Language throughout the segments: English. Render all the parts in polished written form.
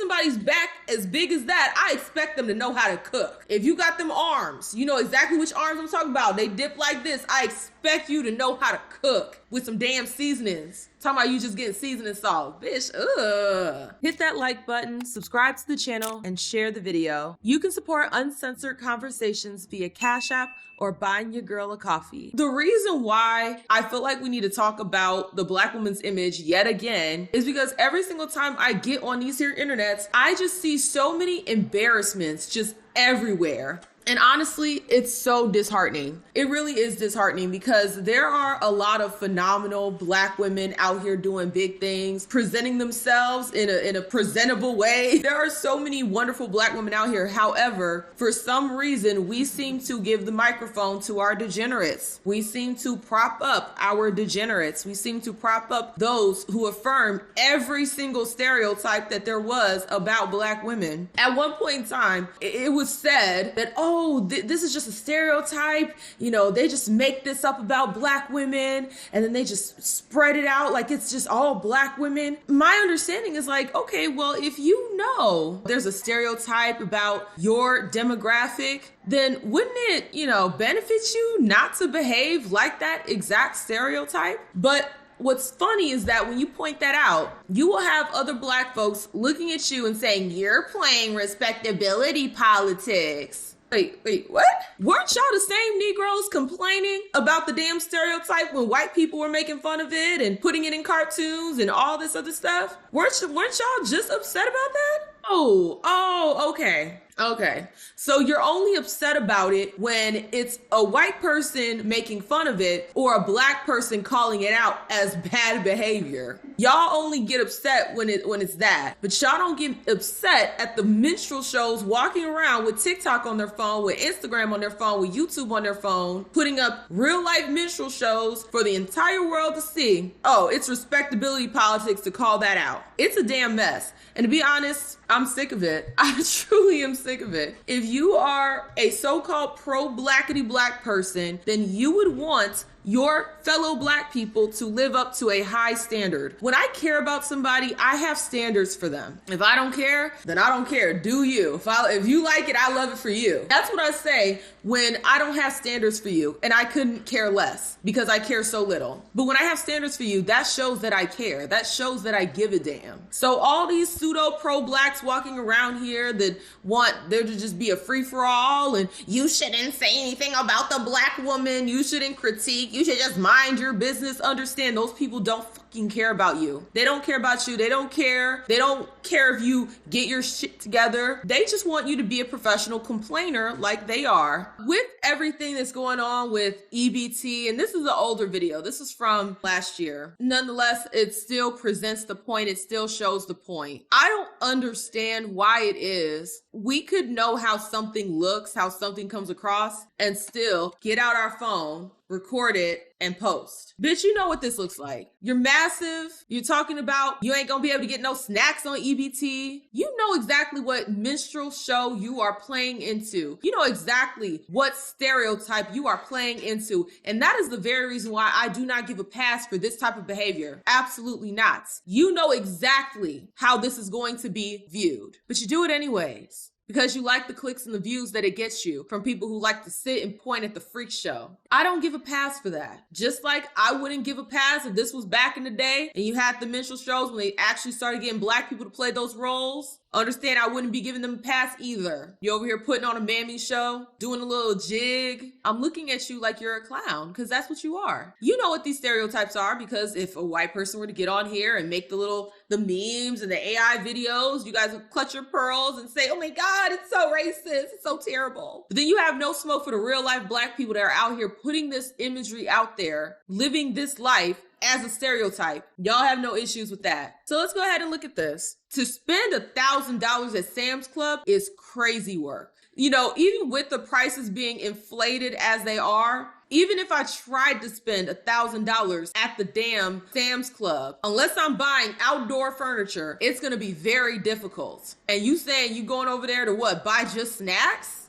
somebody's back as big as that, I expect them to know how to cook. If you got them arms, you know exactly which arms I'm talking about. They dip like this. I expect you to know how to cook with some damn seasonings. Talking about you just getting seasoning salt. Bitch, ugh. Hit that like button, subscribe to the channel, and share the video. You can support uncensored conversations via Cash App or buying your girl a coffee. The reason why I feel like we need to talk about the Black woman's image yet again is because every single time I get on these here internets, I just see so many embarrassments just everywhere. And honestly, it's so disheartening. It really is disheartening because there are a lot of phenomenal Black women out here doing big things, presenting themselves in a presentable way. There are so many wonderful Black women out here. However, for some reason, we seem to give the microphone to our degenerates. We seem to prop up our degenerates. We seem to prop up those who affirm every single stereotype that there was about Black women. At one point in time, it was said that, oh, this is just a stereotype. You know, they just make this up about Black women and then they just spread it out like it's just all Black women. My understanding is like, okay, well, if you know there's a stereotype about your demographic, then wouldn't it, you know, benefit you not to behave like that exact stereotype? But what's funny is that when you point that out, you will have other Black folks looking at you and saying, you're playing respectability politics. Wait, what? Weren't y'all the same Negroes complaining about the damn stereotype when white people were making fun of it and putting it in cartoons and all this other stuff? Weren't y'all just upset about that? Oh, okay. Okay, so you're only upset about it when it's a white person making fun of it or a Black person calling it out as bad behavior. Y'all only get upset when it's that, but y'all don't get upset at the minstrel shows walking around with TikTok on their phone, with Instagram on their phone, with YouTube on their phone, putting up real life minstrel shows for the entire world to see. Oh, it's respectability politics to call that out. It's a damn mess. And to be honest, I'm sick of it. I truly am sick of it. If you are a so-called pro-blackity Black person, then you would want your fellow Black people to live up to a high standard. When I care about somebody, I have standards for them. If I don't care, then I don't care. Do you? If you like it, I love it for you. That's what I say when I don't have standards for you and I couldn't care less because I care so little. But when I have standards for you, that shows that I care. That shows that I give a damn. So all these pseudo pro-Blacks walking around here that want there to just be a free-for-all and you shouldn't say anything about the Black woman, you shouldn't critique, you should just mind your business. Understand, those people don't fucking care about you. They don't care about you. They don't care. They don't care if you get your shit together. They just want you to be a professional complainer like they are. With everything that's going on with EBT, and this is an older video. This is from last year. Nonetheless, it still presents the point. It still shows the point. I don't understand why it is we could know how something looks, how something comes across, and still get out our phone, record it, and post. Bitch, you know what this looks like. You're massive. You're talking about you ain't gonna be able to get no snacks on EBT. You know exactly what minstrel show you are playing into. You know exactly what stereotype you are playing into. And that is the very reason why I do not give a pass for this type of behavior. Absolutely not. You know exactly how this is going to be viewed, but you do it anyways. Because you like the clicks and the views that it gets you from people who like to sit and point at the freak show. I don't give a pass for that. Just like I wouldn't give a pass if this was back in the day and you had the minstrel shows when they actually started getting Black people to play those roles. Understand, I wouldn't be giving them a pass either. You over here putting on a mammy show, doing a little jig. I'm looking at you like you're a clown because that's what you are. You know what these stereotypes are because if a white person were to get on here and make the memes and the AI videos, you guys would clutch your pearls and say, oh my God, it's so racist. It's so terrible. But then you have no smoke for the real life Black people that are out here putting this imagery out there, living this life as a stereotype. Y'all have no issues with that. So let's go ahead and look at this. To spend $1,000 at Sam's Club is crazy work. You know, even with the prices being inflated as they are, even if I tried to spend $1,000 at the damn Sam's Club, unless I'm buying outdoor furniture, it's going to be very difficult. And you saying you going over there to what, buy just snacks?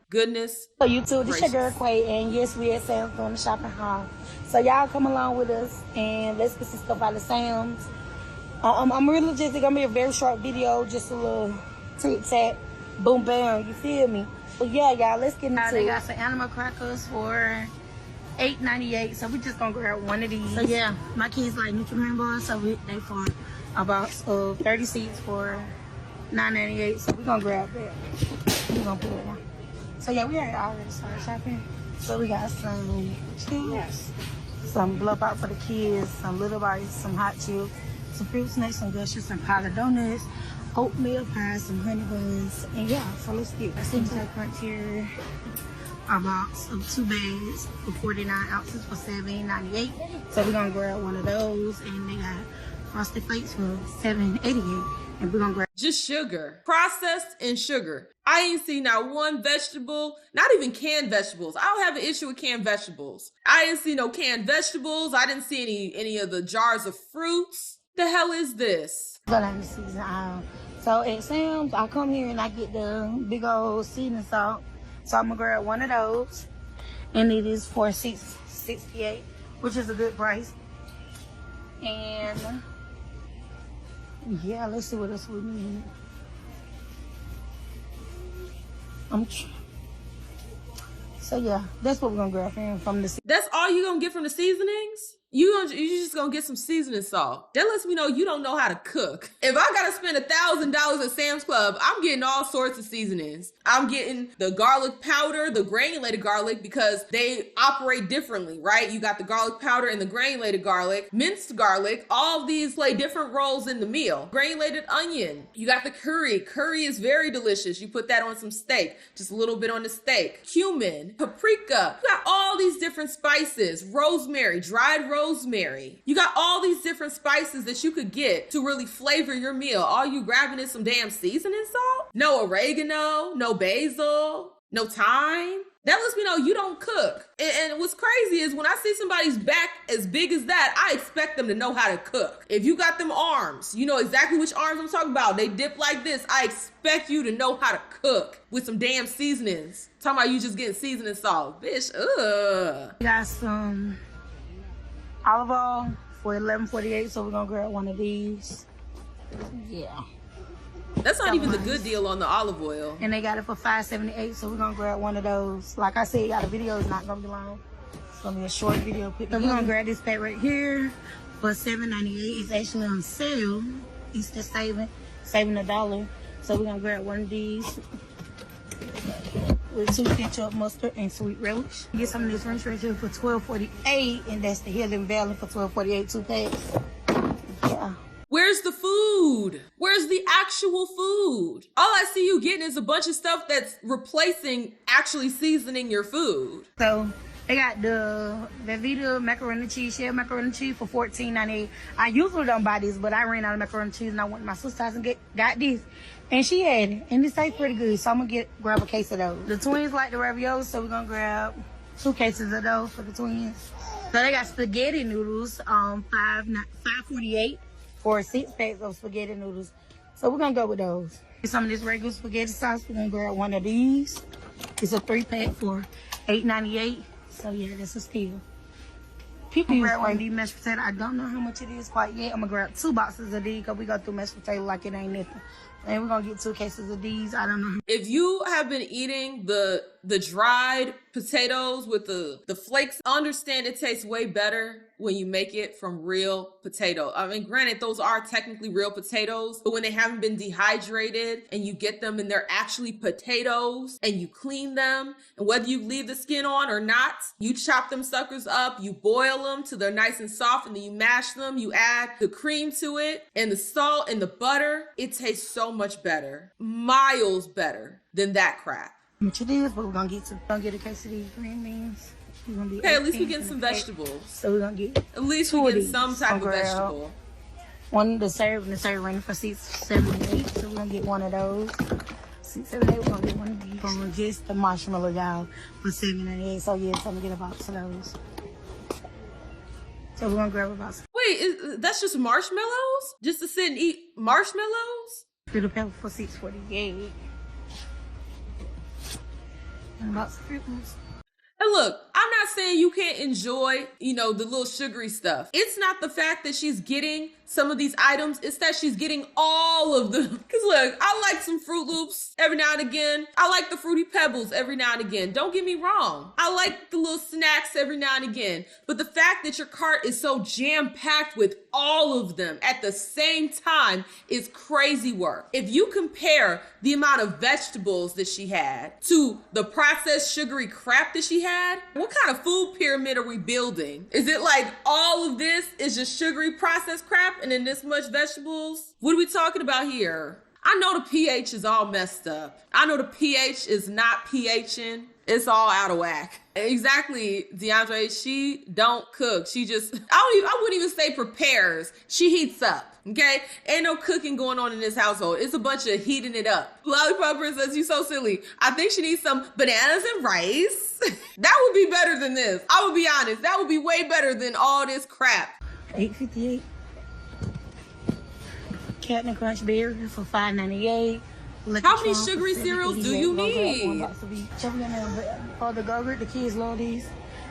Goodness. So YouTube, this your girl Quay, and yes, we at Sam's doing the shopping haul. So y'all come along with us and let's get some stuff out of Sam's. I'm really just gonna be a very short video, just a little tic tac, boom bam. You feel me? But yeah, y'all, let's get into it. They got some animal crackers for $8.98, so we just gonna grab one of these. So yeah, my kids like Nutriment bars, so they for about 30 seeds for $9.98. So we gonna grab that. We gonna put it down. So yeah, we already started shopping. So we got some chips, some blow out for the kids, some little bites, some hot chips, some fruit snacks, some gushes, some powdered donuts, oatmeal pies, some honey buns, and yeah. So let's get it. Seems like crunch here. A box of 2 bags for 49 ounces for $7.98. So we're gonna grab one of those, and they got Frosted Flakes for $7.88. And we're gonna grab just sugar, processed and sugar. I ain't seen not one vegetable, not even canned vegetables. I don't have an issue with canned vegetables. I didn't see no canned vegetables. I didn't see any of the jars of fruits. The hell is this? season aisle. So at Sam's, I come here and I get the big old seasoning salt. So I'm gonna grab one of those, and it is for $6.68, which is a good price. And yeah, let's see what else we need. So yeah, that's what we're gonna grab from the. That's all you gonna get from the seasonings? You just gonna get some seasoning salt. That lets me know you don't know how to cook. If I gotta spend $1,000 at Sam's Club, I'm getting all sorts of seasonings. I'm getting the garlic powder, the granulated garlic, because they operate differently, right? You got the garlic powder and the granulated garlic, minced garlic. All of these play different roles in the meal. Granulated onion. You got the curry. Curry is very delicious. You put that on some steak, just a little bit on the steak. Cumin, paprika. You got all these different spices. Rosemary, dried rosemary. You got all these different spices that you could get to really flavor your meal. All you grabbing is some damn seasoning salt? No oregano, no basil, no thyme. That lets me know you don't cook. And what's crazy is when I see somebody's back as big as that, I expect them to know how to cook. If you got them arms, you know exactly which arms I'm talking about. They dip like this. I expect you to know how to cook with some damn seasonings. Talking about you just getting seasoning salt. Bitch, ugh. We got some olive oil for $11.48, so we're gonna grab one of these. Yeah. That's not even the good deal on the olive oil. And they got it for $5.78, so we're gonna grab one of those. Like I said, y'all, the video is not gonna be long. It's gonna be a short video. So we're gonna grab this pack right here for $7.98. It's actually on sale. It's just saving $1. So we're gonna grab one of these with 2 ketchup, mustard, and sweet relish. Get some of this ranch right here for $12.48, and that's the Hidden Valley for $12.48, 2 packs. Yeah. Where's the food? Where's the actual food? All I see you getting is a bunch of stuff that's replacing actually seasoning your food. So they got the Velveeta macaroni and cheese, shell macaroni and cheese for $14.98. I usually don't buy this, but I ran out of macaroni and cheese, and I went to my sister's house and got this. And she had it, and it tastes pretty good, so I'm gonna grab a case of those. The twins like the raviolis, so we're gonna grab 2 cases of those for the twins. So they got spaghetti noodles, $5.48 for 6 packs of spaghetti noodles. So we're gonna go with those. Some of this regular spaghetti sauce, we're gonna grab one of these. It's a 3-pack for $8.98. So yeah, that's a steal. People grab one of these mashed potatoes. I don't know how much it is quite yet. I'm gonna grab 2 boxes of these because we go through mashed potato like it ain't nothing. And we're gonna get 2 cases of these. I don't know. If you have been eating the dried potatoes with the flakes, understand it tastes way better when you make it from real potato. I mean, granted, those are technically real potatoes, but when they haven't been dehydrated and you get them and they're actually potatoes and you clean them, and whether you leave the skin on or not, you chop them suckers up, you boil them till they're nice and soft, and then you mash them, you add the cream to it and the salt and the butter. It tastes so much better, miles better than that crap. Much it is, but we're gonna get a case of these green beans. Okay, at least we get some vegetables. So we're gonna get at least we get some type of vegetable. One the serve running for $6.78. So we're gonna get one of those. $6.78. We're gonna get one of these. We're gonna just the marshmallow y'all for $7.98. So yeah, so I'm gonna get a box of those. So we're gonna grab a box. Wait, that's just marshmallows? Just to sit and eat marshmallows? Little pepper for $6.48. And a box of fruit. And look, I'm not saying you can't enjoy, you know, the little sugary stuff. It's not the fact that she's getting some of these items, it's that she's getting all of them. Because look, I like some Fruit Loops every now and again. I like the Fruity Pebbles every now and again. Don't get me wrong. I like the little snacks every now and again. But the fact that your cart is so jam-packed with all of them at the same time is crazy work. If you compare the amount of vegetables that she had to the processed sugary crap that she had, what kind of food pyramid are we building? Is it like all of this is just sugary processed crap and then this much vegetables? What are we talking about here? I know the pH is all messed up. I know the pH is not pHing. It's all out of whack. Exactly, DeAndre. She don't cook. She just, I wouldn't even say prepares. She heats up. Okay? Ain't no cooking going on in this household. It's a bunch of heating it up. Lollipop Princess, you so silly. I think she needs some bananas and rice. That would be better than this. I would be honest. That would be way better than all this crap. $8.58. Captain Crunch Berry for $5.98. How many sugary cereals do you need? For the Go-Gurt, the kids love these.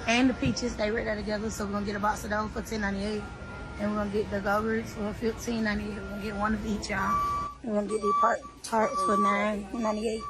And the peaches, they right there together. So we're going to get a box of those for $10.98. And we're going to get the Go-Gurts for $15.98. We're going to get one of each, y'all. We're going to get the tarts for $9.98.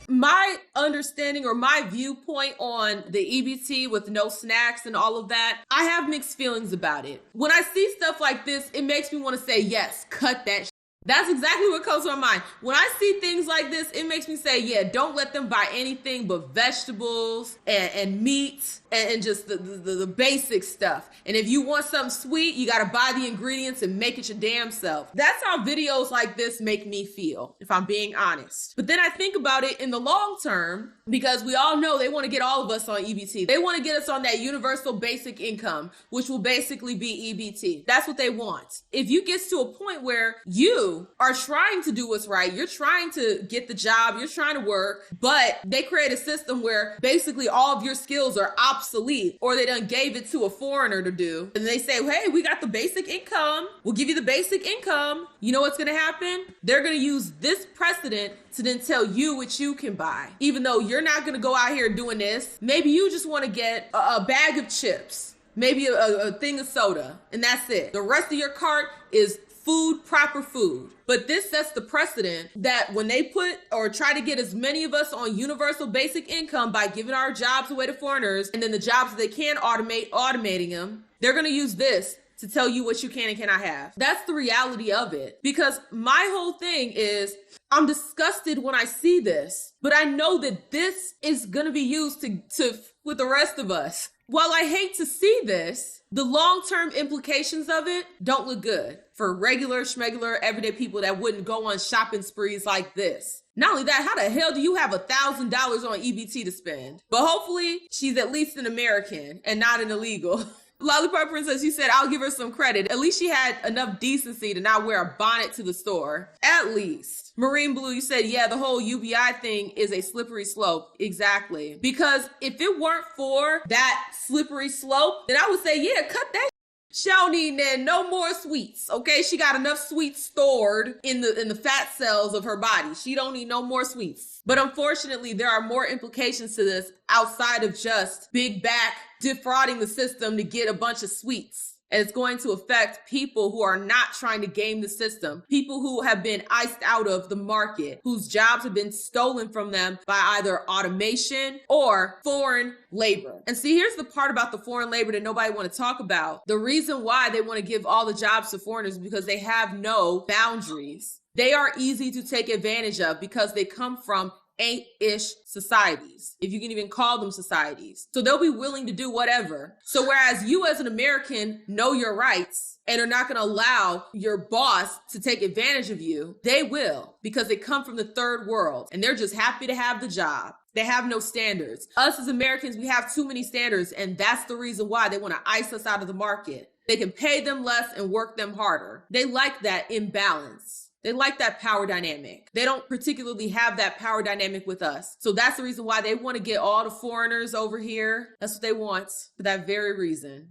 My understanding or my viewpoint on the EBT with no snacks and all of that, I have mixed feelings about it. When I see stuff like this, it makes me want to say, yes, cut that. That's exactly what comes to my mind. When I see things like this, it makes me say, yeah, don't let them buy anything but vegetables and meat and just the basic stuff. And if you want something sweet, you got to buy the ingredients and make it your damn self. That's how videos like this make me feel, if I'm being honest. But then I think about it in the long term, because we all know they want to get all of us on EBT. They want to get us on that universal basic income, which will basically be EBT. That's what they want. If you get to a point where you are trying to do what's right, you're trying to get the job, you're trying to work, but they create a system where basically all of your skills are obsolete, or they done gave it to a foreigner to do. And they say, hey, we got the basic income. We'll give you the basic income. You know what's going to happen? They're going to use this precedent to then tell you what you can buy. Even though you're not going to go out here doing this, maybe you just want to get a bag of chips, maybe a thing of soda, and that's it. The rest of your cart is food, proper food. But this sets the precedent that when they put or try to get as many of us on universal basic income by giving our jobs away to foreigners, and then the jobs that they can automate, automating them, they're going to use this to tell you what you can and cannot have. That's the reality of it. Because my whole thing is, I'm disgusted when I see this, but I know that this is going to be used to with the rest of us. While I hate to see this, the long-term implications of it don't look good for regular, schmegular, everyday people that wouldn't go on shopping sprees like this. Not only that, how the hell do you have $1,000 on EBT to spend? But hopefully she's at least an American and not an illegal. Lollipop Princess, you said, I'll give her some credit. At least she had enough decency to not wear a bonnet to the store. At least. Marine Blue, you said, yeah, the whole UBI thing is a slippery slope. Exactly. Because if it weren't for that slippery slope, then I would say, yeah, cut that. She don't need no more sweets, okay? She got enough sweets stored in the fat cells of her body. She don't need no more sweets. But unfortunately, there are more implications to this outside of just big back defrauding the system to get a bunch of sweets. And it's going to affect people who are not trying to game the system, people who have been iced out of the market, whose jobs have been stolen from them by either automation or foreign labor. And see, here's the part about the foreign labor that nobody want to talk about. The reason why they want to give all the jobs to foreigners is because they have no boundaries. They are easy to take advantage of because they come from ain't-ish societies, if you can even call them societies. So they'll be willing to do whatever. So whereas you as an American know your rights and are not going to allow your boss to take advantage of you, they will, because they come from the third world and they're just happy to have the job. They have no standards. Us as Americans, we have too many standards, and that's the reason why they want to ice us out of the market. They can pay them less and work them harder. They like that imbalance. They like that power dynamic. They don't particularly have that power dynamic with us. So that's the reason why they want to get all the foreigners over here. That's what they want for that very reason.